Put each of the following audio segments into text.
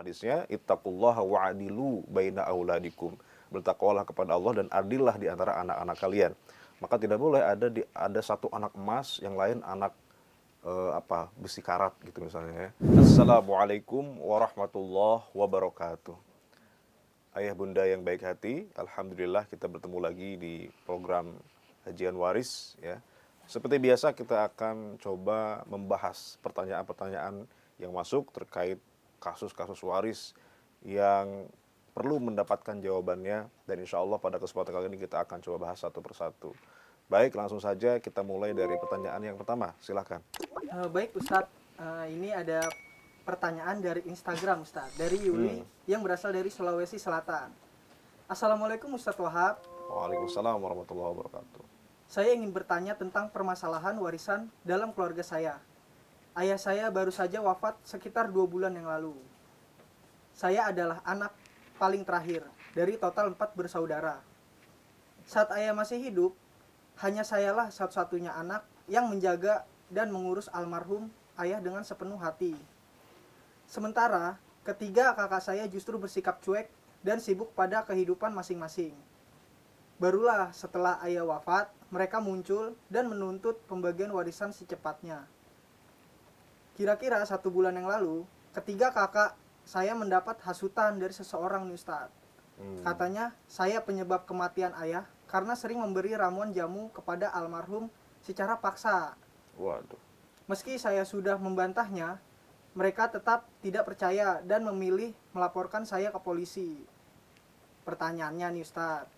hadisnya, ittaqullaha wa'adilu baina auladikum. Bertakwalah kepada Allah dan adillah di antara anak-anak kalian. Maka tidak boleh ada satu anak emas, yang lain anak besi karat gitu misalnya ya. Assalamualaikum warahmatullahi wabarakatuh. Ayah bunda yang baik hati, alhamdulillah kita bertemu lagi di program Kajian Waris ya. Seperti biasa kita akan coba membahas pertanyaan-pertanyaan yang masuk terkait kasus-kasus waris yang perlu mendapatkan jawabannya, dan insya Allah pada kesempatan kali ini kita akan coba bahas satu persatu. Baik, langsung saja kita mulai dari pertanyaan yang pertama, silakan. Baik Ustadz, ini ada pertanyaan dari Instagram Ustadz, dari Yuli yang berasal dari Sulawesi Selatan. Assalamualaikum Ustadz Wahab. Waalaikumsalam warahmatullahi wabarakatuh. Saya ingin bertanya tentang permasalahan warisan dalam keluarga saya. Ayah saya baru saja wafat sekitar 2 bulan yang lalu. Saya adalah anak paling terakhir dari total 4 bersaudara. Saat ayah masih hidup, hanya sayalah satu-satunya anak yang menjaga dan mengurus almarhum ayah dengan sepenuh hati. Sementara, ketiga kakak saya justru bersikap cuek dan sibuk pada kehidupan masing-masing. Barulah setelah ayah wafat, mereka muncul dan menuntut pembagian warisan secepatnya. Kira-kira 1 bulan yang lalu, ketiga kakak saya mendapat hasutan dari seseorang nih Ustadz. Katanya, saya penyebab kematian ayah karena sering memberi ramuan jamu kepada almarhum secara paksa. Waduh. Meski saya sudah membantahnya, mereka tetap tidak percaya dan memilih melaporkan saya ke polisi. Pertanyaannya nih Ustadz,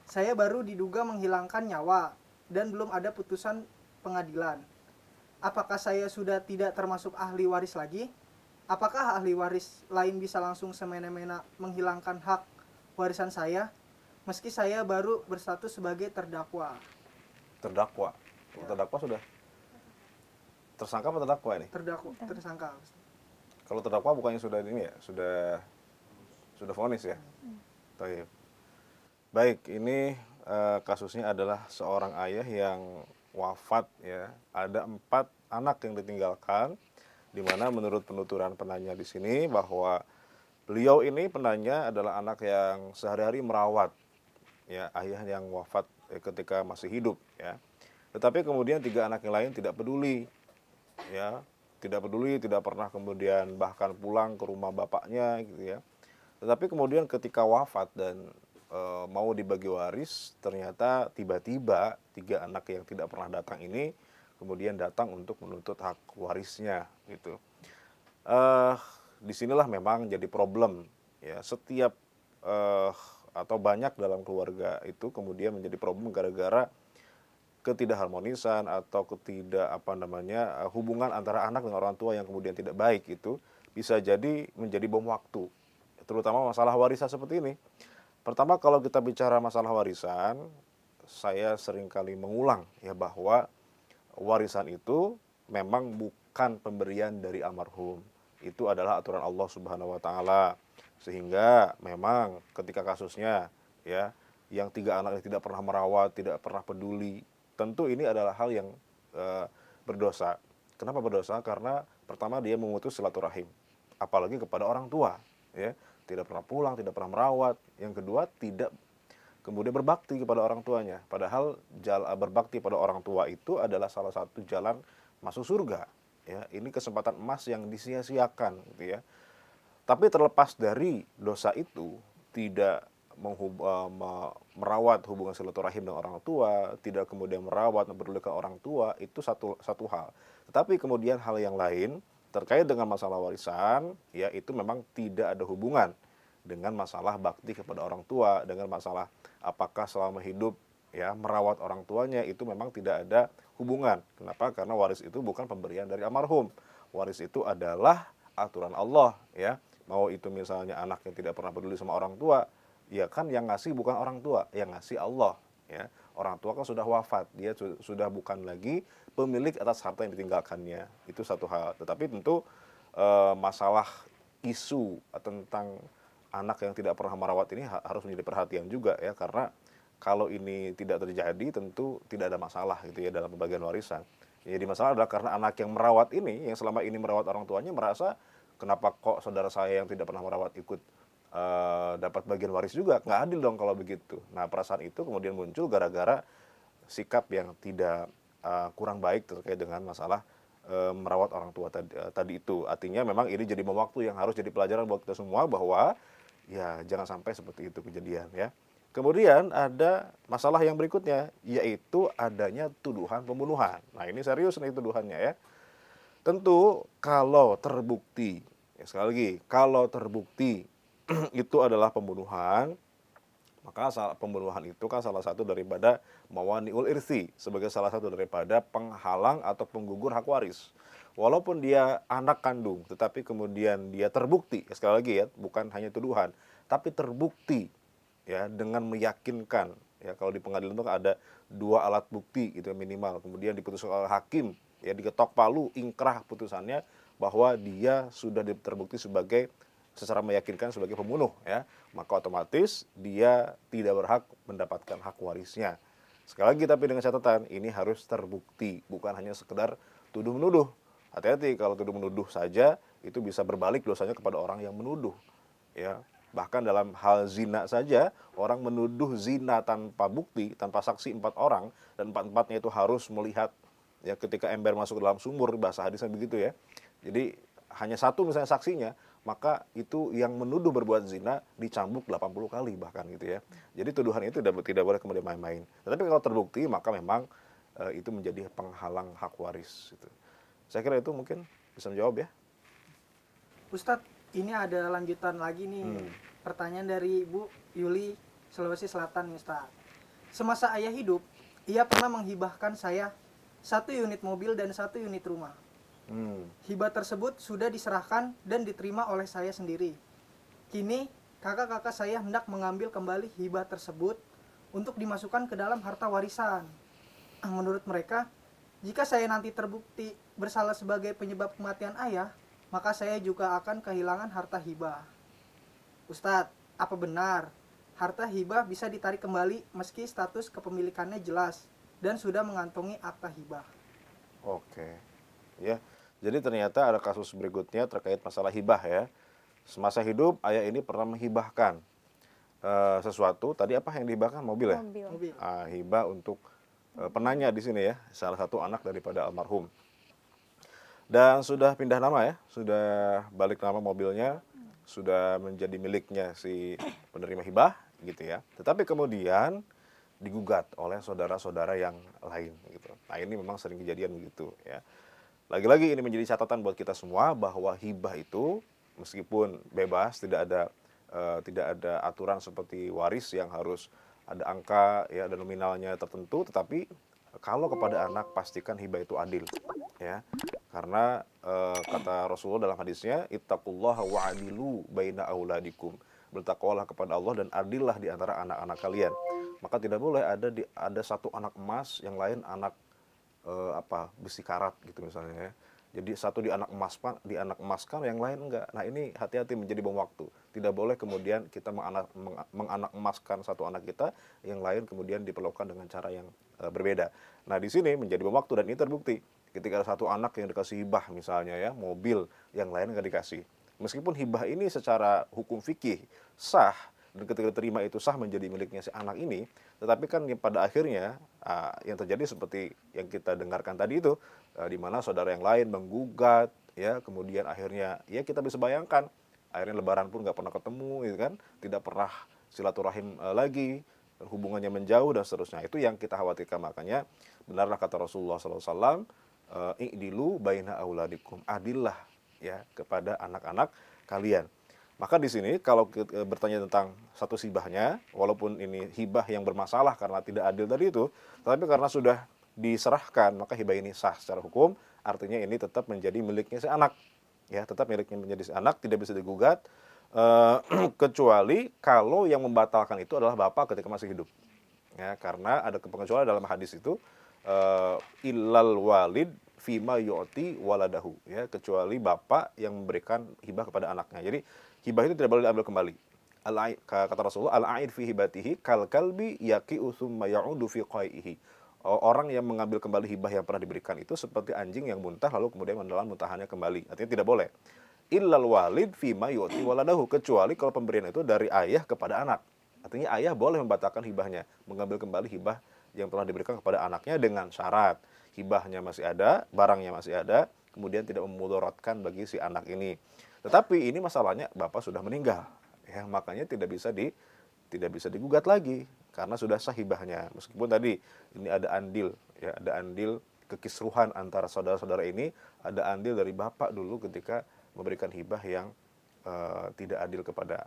saya baru diduga menghilangkan nyawa dan belum ada putusan pengadilan. Apakah saya sudah tidak termasuk ahli waris lagi? Apakah ahli waris lain bisa langsung semena-mena menghilangkan hak warisan saya, meski saya baru berstatus sebagai terdakwa? Terdakwa? Ya. Terdakwa sudah? Tersangka atau terdakwa ini? Tersangka. Kalau terdakwa bukannya sudah ini ya, sudah vonis ya. Baik, ini kasusnya adalah seorang ayah yang wafat ya. Ada 4 anak yang ditinggalkan, di mana menurut penuturan penanya di sini bahwa beliau ini penanya adalah anak yang sehari-hari merawat ya ayah yang wafat ketika masih hidup ya. Tetapi kemudian 3 anak yang lain tidak peduli ya, tidak pernah kemudian bahkan pulang ke rumah bapaknya gitu ya. Tetapi kemudian ketika wafat dan mau dibagi waris, ternyata tiba-tiba 3 anak yang tidak pernah datang ini kemudian datang untuk menuntut hak warisnya gitu. Disinilah memang jadi problem ya, setiap atau banyak dalam keluarga itu kemudian menjadi problem gara-gara ketidakharmonisan atau hubungan antara anak dengan orang tua yang kemudian tidak baik. Itu bisa jadi menjadi bom waktu, terutama masalah warisan seperti ini. Pertama, kalau kita bicara masalah warisan, saya seringkali mengulang ya bahwa warisan itu memang bukan pemberian dari almarhum. Itu adalah aturan Allah Subhanahu wa taala. Sehingga memang ketika kasusnya ya, yang 3 anak ini tidak pernah merawat, tidak pernah peduli, tentu ini adalah hal yang berdosa. Kenapa berdosa? Karena pertama dia memutus silaturahim, apalagi kepada orang tua ya. Tidak pernah pulang, tidak pernah merawat. Yang kedua, tidak kemudian berbakti kepada orang tuanya. Padahal berbakti pada orang tua itu adalah salah satu jalan masuk surga. Ya, ini kesempatan emas yang disia-siakan, gitu ya. Tapi terlepas dari dosa itu, tidak merawat hubungan silaturahim dengan orang tua, tidak kemudian merawat, mempedulikan orang tua, itu satu hal. Tetapi kemudian hal yang lain terkait dengan masalah warisan, ya itu memang tidak ada hubungan dengan masalah bakti kepada orang tua, dengan masalah apakah selama hidup ya merawat orang tuanya, itu memang tidak ada hubungan. Kenapa? Karena waris itu bukan pemberian dari almarhum. Waris itu adalah aturan Allah ya. Mau itu misalnya anak yang tidak pernah peduli sama orang tua, ya kan yang ngasih bukan orang tua, yang ngasih Allah ya. Orang tua kan sudah wafat, dia sudah bukan lagi pemilik atas harta yang ditinggalkannya. Itu satu hal. Tetapi tentu masalah isu tentang anak yang tidak pernah merawat ini harus menjadi perhatian juga ya, karena kalau ini tidak terjadi tentu tidak ada masalah gitu ya dalam pembagian warisan. Jadi masalah adalah karena anak yang merawat ini, yang selama ini merawat orang tuanya, merasa kenapa kok saudara saya yang tidak pernah merawat ikut dapat bagian waris juga? Nggak adil dong kalau begitu. Nah, perasaan itu kemudian muncul gara-gara sikap yang tidak kurang baik terkait dengan masalah merawat orang tua tadi itu. Artinya memang ini jadi waktu yang harus jadi pelajaran buat kita semua bahwa ya jangan sampai seperti itu kejadian ya. Kemudian ada masalah yang berikutnya, yaitu adanya tuduhan pembunuhan. Nah, ini serius nih tuduhannya ya. Tentu kalau terbukti, ya sekali lagi, kalau terbukti itu adalah pembunuhan, maka pembunuhan itu kan salah satu daripada mawani'ul irsi, sebagai salah satu daripada penghalang atau penggugur hak waris. Walaupun dia anak kandung, tetapi kemudian dia terbukti, ya sekali lagi ya, bukan hanya tuduhan, tapi terbukti ya dengan meyakinkan. Ya, kalau di pengadilan itu ada 2 alat bukti itu minimal, kemudian diputuskan oleh hakim, ya diketok palu, ingkrah putusannya bahwa dia sudah terbukti sebagai secara meyakinkan sebagai pembunuh ya, maka otomatis dia tidak berhak mendapatkan hak warisnya. Sekali lagi tapi dengan catatan ini harus terbukti, bukan hanya sekedar tuduh menuduh. Hati-hati kalau tuduh menuduh saja itu bisa berbalik dosanya kepada orang yang menuduh. Ya, bahkan dalam hal zina saja orang menuduh zina tanpa bukti, tanpa saksi 4 orang dan 4-empatnya itu harus melihat ya ketika ember masuk ke dalam sumur, bahasa hadisnya begitu ya. Jadi hanya satu misalnya saksinya, maka itu yang menuduh berbuat zina dicambuk 80 kali bahkan gitu ya. Jadi tuduhan itu tidak boleh kemudian main-main. Tetapi kalau terbukti maka memang itu menjadi penghalang hak waris gitu. Saya kira itu mungkin bisa menjawab ya. Ustadz, ini ada lanjutan lagi nih. Pertanyaan dari Bu Yuli, Sulawesi Selatan nih Ustadz. Semasa ayah hidup, ia pernah menghibahkan saya 1 unit mobil dan 1 unit rumah. Hibah tersebut sudah diserahkan dan diterima oleh saya sendiri. Kini kakak-kakak saya hendak mengambil kembali hibah tersebut untuk dimasukkan ke dalam harta warisan. Menurut mereka, jika saya nanti terbukti bersalah sebagai penyebab kematian ayah, maka saya juga akan kehilangan harta hibah. Ustadz, apa benar harta hibah bisa ditarik kembali meski status kepemilikannya jelas dan sudah mengantongi akta hibah? Oke. Ya. Jadi ternyata ada kasus berikutnya terkait masalah hibah ya. Semasa hidup ayah ini pernah menghibahkan sesuatu. Tadi apa yang dihibahkan? Mobil ya? Mobil. Hibah untuk penanya di sini ya, salah satu anak daripada almarhum. Dan sudah pindah nama ya, sudah balik nama mobilnya, sudah menjadi miliknya si penerima hibah gitu ya. Tetapi kemudian digugat oleh saudara-saudara yang lain gitu. Nah, ini memang sering kejadian begitu ya. Lagi-lagi ini menjadi catatan buat kita semua bahwa hibah itu meskipun bebas, tidak ada aturan seperti waris yang harus ada angka ya dan nominalnya tertentu, tetapi kalau kepada anak pastikan hibah itu adil ya. Karena kata Rasulullah dalam hadisnya, ittaqullaha wa'adilu baina auladikum. Bertakwalah kepada Allah dan adillah di antara anak-anak kalian. Maka tidak boleh ada satu anak emas, yang lain anak besi karat gitu misalnya ya. Jadi satu di anak emaskan, yang lain enggak. Nah, ini hati-hati menjadi bom waktu. Tidak boleh kemudian kita menganak emaskan satu anak kita, yang lain kemudian diperlakukan dengan cara yang berbeda. Nah, di sini menjadi bom waktu dan ini terbukti. Ketika ada satu anak yang dikasih hibah misalnya ya, mobil, yang lain enggak dikasih. Meskipun hibah ini secara hukum fikih sah, dan ketika diterima itu sah menjadi miliknya si anak ini, tetapi kan pada akhirnya yang terjadi seperti yang kita dengarkan tadi itu, di mana saudara yang lain menggugat ya, kemudian akhirnya ya kita bisa bayangkan akhirnya lebaran pun nggak pernah ketemu gitu kan, tidak pernah silaturahim lagi, dan hubungannya menjauh dan seterusnya. Itu yang kita khawatirkan. Makanya benarlah kata Rasulullah SAW, i'dilu baina auladikum, adillah ya kepada anak-anak kalian. Maka di sini kalau bertanya tentang satu hibahnya, walaupun ini hibah yang bermasalah karena tidak adil tadi itu, tetapi karena sudah diserahkan, maka hibah ini sah secara hukum, artinya ini tetap menjadi miliknya si anak. Ya, tetap miliknya menjadi si anak, tidak bisa digugat, kecuali kalau yang membatalkan itu adalah bapak ketika masih hidup. Ya, karena ada kepengecualian dalam hadis itu, illal walid fima yu'ti waladahu, ya, kecuali bapak yang memberikan hibah kepada anaknya. Jadi hibah itu tidak boleh diambil kembali. Kata Rasulullah, al-a'id fi hibatihi kal kalbi yaqi'u thumma ya'udu fi qai'ihi. Orang yang mengambil kembali hibah yang pernah diberikan itu seperti anjing yang muntah lalu kemudian menelan muntahannya kembali. Artinya tidak boleh. illal walid fima yu'ti waladahu, kecuali kalau pemberian itu dari ayah kepada anak. Artinya ayah boleh membatalkan hibahnya, mengambil kembali hibah yang telah diberikan kepada anaknya dengan syarat hibahnya masih ada, barangnya masih ada, kemudian tidak memudaratkan bagi si anak ini. Tetapi ini masalahnya bapak sudah meninggal, ya, makanya tidak bisa digugat lagi karena sudah sah hibahnya. Meskipun tadi ini ada andil, ya, ada andil kekisruhan antara saudara-saudara ini, ada andil dari bapak dulu ketika memberikan hibah yang tidak adil kepada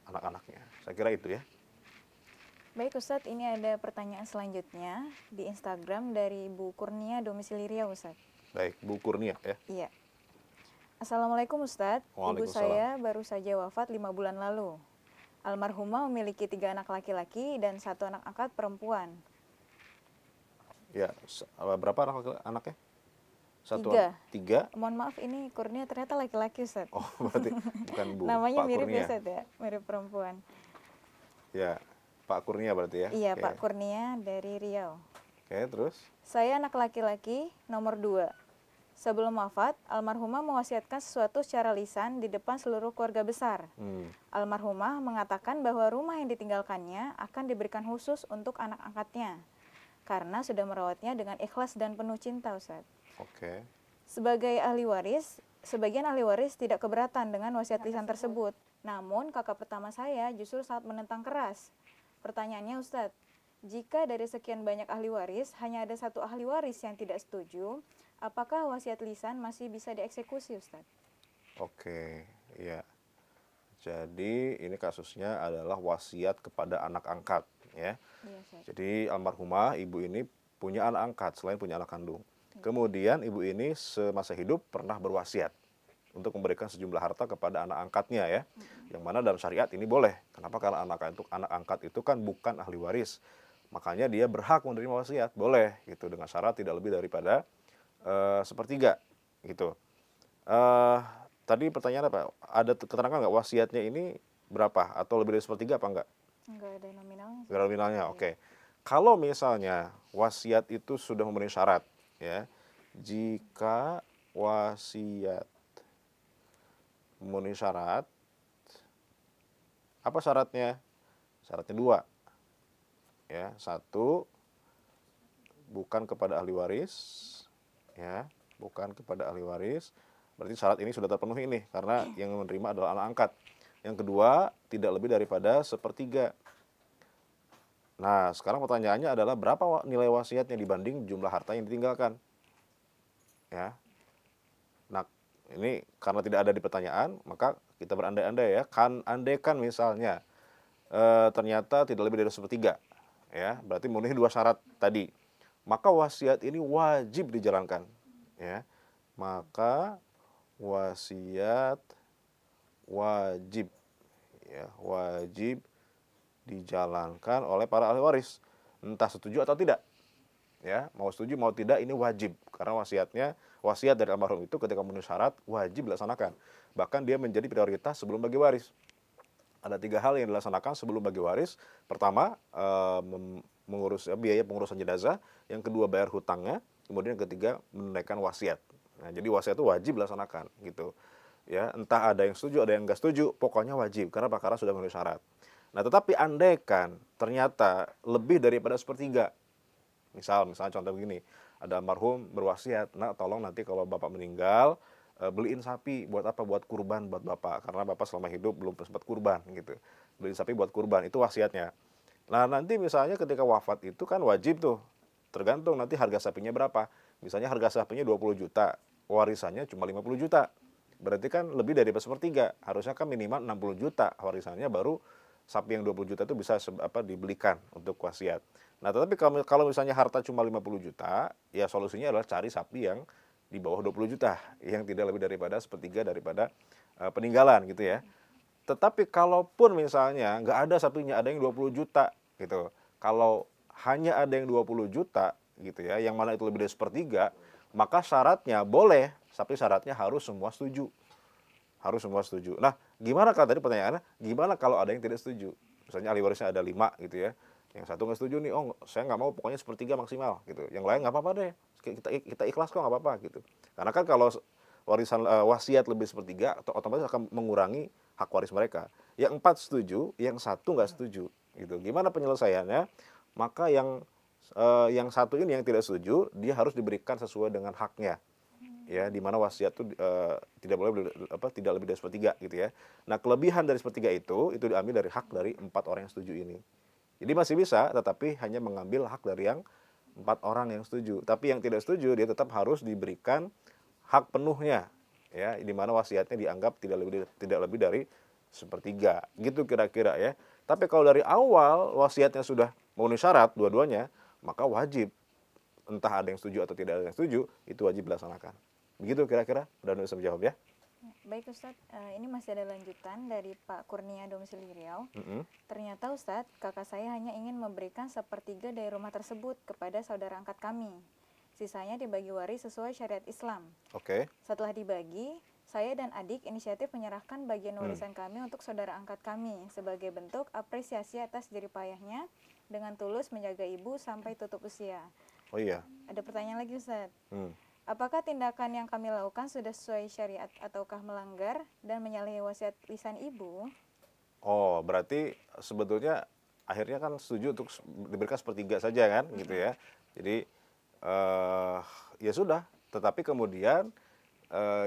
anak-anaknya. Saya kira itu ya. Baik Ustadz, ini ada pertanyaan selanjutnya di Instagram dari Bu Kurnia domisili Riau Ustadz. Baik, Bu Kurnia ya. Iya. Assalamualaikum Ustadz, ibu Waalaikumsalam. saya baru saja wafat 5 bulan lalu. Almarhumah memiliki 3 anak laki-laki dan 1 anak angkat perempuan. Ya, berapa anaknya? 3. 3. Mohon maaf, ini Kurnia ternyata laki-laki Ustadz. Oh, berarti bukan Bu. Namanya Pak mirip Kurnia. ya Ustadz ya, mirip perempuan. Ya, Pak Kurnia berarti ya. Iya, Oke. Pak Kurnia dari Riau. Oke, terus? Saya anak laki-laki nomor 2. Sebelum wafat, almarhumah mewasiatkan sesuatu secara lisan di depan seluruh keluarga besar. Almarhumah mengatakan bahwa rumah yang ditinggalkannya akan diberikan khusus untuk anak angkatnya, karena sudah merawatnya dengan ikhlas dan penuh cinta, Ustaz. Oke. Sebagai ahli waris, sebagian ahli waris tidak keberatan dengan wasiat lisan tersebut. Namun, kakak pertama saya justru sangat menentang keras. Pertanyaannya, Ustaz, jika dari sekian banyak ahli waris, hanya ada 1 ahli waris yang tidak setuju, apakah wasiat lisan masih bisa dieksekusi, Ustaz? Oke, ya. Jadi ini kasusnya adalah wasiat kepada anak angkat, ya. Iya, Ustaz. Jadi almarhumah ibu ini punya anak angkat selain punya anak kandung. Kemudian ibu ini semasa hidup pernah berwasiat untuk memberikan sejumlah harta kepada anak angkatnya, ya. Yang mana dalam syariat ini boleh. Kenapa? Karena anak angkat itu kan bukan ahli waris. Makanya dia berhak menerima wasiat, boleh gitu, dengan syarat tidak lebih daripada 1/3 gitu. Tadi pertanyaan apa? Ada keterangan nggak wasiatnya ini berapa atau lebih dari 1/3 apa enggak? Enggak ada nominalnya. Nggak ada nominalnya, oke. Kalau misalnya wasiat itu sudah memenuhi syarat, ya, jika wasiat memenuhi syarat, apa syaratnya? Syaratnya 2, ya. 1, bukan kepada ahli waris, ya, bukan kepada ahli waris. Berarti syarat ini sudah terpenuhi nih, karena yang menerima adalah anak angkat. Yang kedua, tidak lebih daripada 1/3. Nah, sekarang pertanyaannya adalah berapa nilai wasiatnya dibanding jumlah harta yang ditinggalkan, ya. Nah, ini karena tidak ada di pertanyaan, maka kita berandai-andai, ya. Andaikan misalnya ternyata tidak lebih dari 1/3, ya, berarti memenuhi 2 syarat tadi. Maka wasiat ini wajib dijalankan, ya. Maka wasiat wajib, ya, wajib dijalankan oleh para ahli waris, entah setuju atau tidak, ya. Mau setuju mau tidak, ini wajib, karena wasiat dari almarhum itu ketika memenuhi syarat wajib dilaksanakan. Bahkan dia menjadi prioritas sebelum bagi waris. Ada 3 hal yang dilaksanakan sebelum bagi waris. Pertama, mengurus biaya pengurusan jenazah. Yang kedua, bayar hutangnya. Kemudian yang ketiga, menunaikan wasiat. Nah, jadi wasiat itu wajib dilaksanakan, gitu. Ya, entah ada yang setuju, ada yang enggak setuju, pokoknya wajib. Karena apa? Karena sudah memenuhi syarat. Nah, tetapi andaikan ternyata lebih daripada 1/3. Misalnya contoh begini, ada almarhum berwasiat, nah tolong nanti kalau bapak meninggal, beliin sapi. Buat apa? Buat kurban buat bapak, karena bapak selama hidup belum sempat kurban, gitu. Beliin sapi buat kurban, itu wasiatnya. Nah, nanti misalnya ketika wafat itu kan wajib tuh, tergantung nanti harga sapinya berapa. Misalnya harga sapinya 20 juta, warisannya cuma 50 juta. Berarti kan lebih dari 1/3, harusnya kan minimal 60 juta warisannya, baru sapi yang 20 juta itu bisa dibelikan untuk wasiat. Nah, tetapi kalau misalnya harta cuma 50 juta, ya solusinya adalah cari sapi yang di bawah 20 juta, yang tidak lebih daripada 1/3 daripada peninggalan, gitu ya. Tetapi kalaupun misalnya nggak ada sapinya, ada yang 20 juta, gitu. Kalau hanya ada yang 20 juta, gitu ya, yang mana itu lebih dari 1/3, maka syaratnya boleh, tapi syaratnya harus semua setuju. Harus semua setuju. Nah, gimana kalau tadi pertanyaannya, gimana kalau ada yang tidak setuju? Misalnya ahli warisnya ada 5, gitu ya. Yang satu nggak setuju nih, oh saya nggak mau, pokoknya 1/3 maksimal, gitu. Yang lain nggak apa-apa deh, kita ikhlas kok, nggak apa-apa, gitu. Karena kan kalau wasiat lebih sepertiga, atau otomatis akan mengurangi hak waris mereka. Yang 4 setuju, yang 1 nggak setuju. Gitu. Gimana penyelesaiannya? Maka yang 1 ini yang tidak setuju, dia harus diberikan sesuai dengan haknya. Ya, di mana wasiat itu tidak lebih dari sepertiga gitu ya. Nah, kelebihan dari sepertiga itu diambil dari hak dari 4 orang yang setuju ini. Jadi masih bisa, tetapi hanya mengambil hak dari yang 4 orang yang setuju. Tapi yang tidak setuju, dia tetap harus diberikan hak penuhnya, ya, di mana wasiatnya dianggap tidak lebih dari sepertiga, gitu kira-kira ya. Tapi kalau dari awal wasiatnya sudah memenuhi syarat dua-duanya, maka wajib, entah ada yang setuju atau tidak ada yang setuju, itu wajib dilaksanakan. Begitu kira-kira, mudah-mudahan bisa menjawab ya. Baik Ustadz, ini masih ada lanjutan dari Pak Kurnia domisili Riau. Ternyata Ustadz, kakak saya hanya ingin memberikan sepertiga dari rumah tersebut kepada saudara angkat kami. Sisanya dibagi waris sesuai syariat Islam. Oke. Setelah dibagi, saya dan adik inisiatif menyerahkan bagian warisan kami untuk saudara angkat kami sebagai bentuk apresiasi atas jerih payahnya dengan tulus menjaga ibu sampai tutup usia. Oh iya. Ada pertanyaan lagi Ustadz. Apakah tindakan yang kami lakukan sudah sesuai syariat ataukah melanggar dan menyalahi wasiat lisan ibu? Oh, berarti sebetulnya akhirnya kan setuju untuk diberikan sepertiga saja kan, gitu ya. Jadi ya sudah, tetapi kemudian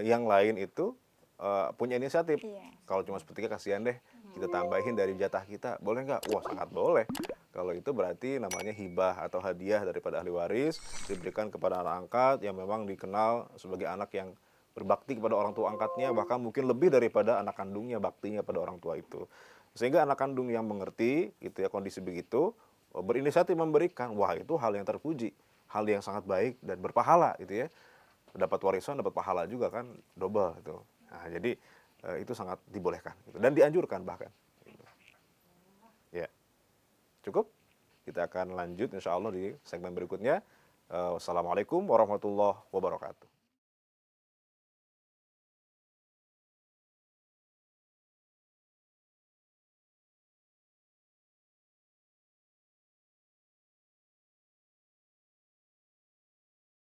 yang lain itu punya inisiatif. Iya. Kalau cuma sepertiga kasihan deh, kita tambahin dari jatah kita, boleh nggak? Wah, sangat boleh. Kalau itu berarti namanya hibah atau hadiah daripada ahli waris, diberikan kepada anak angkat yang memang dikenal sebagai anak yang berbakti kepada orang tua angkatnya, bahkan mungkin lebih daripada anak kandungnya baktinya pada orang tua itu. Sehingga anak kandung yang mengerti gitu ya kondisi begitu, berinisiatif memberikan, wah itu hal yang terpuji, hal yang sangat baik dan berpahala gitu ya. Dapat warisan, dapat pahala juga kan, double gitu. Nah, jadi itu sangat dibolehkan gitu, dan dianjurkan bahkan. Gitu. Ya. Cukup? Kita akan lanjut insya Allah di segmen berikutnya. Wassalamualaikum warahmatullahi wabarakatuh.